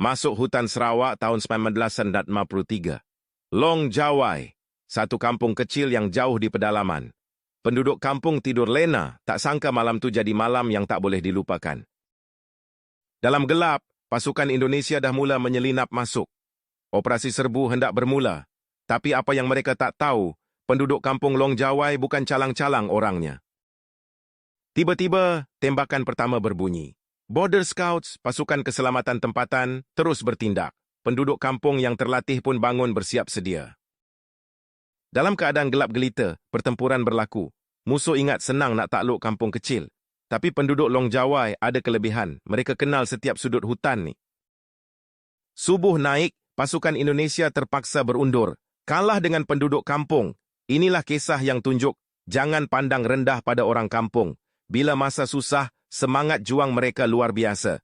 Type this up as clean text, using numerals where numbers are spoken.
Masuk hutan Sarawak tahun 1953. Long Jawai, satu kampung kecil yang jauh di pedalaman. Penduduk kampung tidur lena, tak sangka malam tu jadi malam yang tak boleh dilupakan. Dalam gelap, pasukan Indonesia dah mula menyelinap masuk. Operasi serbu hendak bermula. Tapi apa yang mereka tak tahu, penduduk kampung Long Jawai bukan calang-calang orangnya. Tiba-tiba, tembakan pertama berbunyi. Border Scouts, pasukan keselamatan tempatan, terus bertindak. Penduduk kampung yang terlatih pun bangun bersiap sedia. Dalam keadaan gelap gelita, pertempuran berlaku. Musuh ingat senang nak takluk kampung kecil. Tapi penduduk Long Jawai ada kelebihan. Mereka kenal setiap sudut hutan ni. Subuh naik, pasukan Indonesia terpaksa berundur. Kalah dengan penduduk kampung. Inilah kisah yang tunjuk, jangan pandang rendah pada orang kampung. Bila masa susah, semangat juang mereka luar biasa.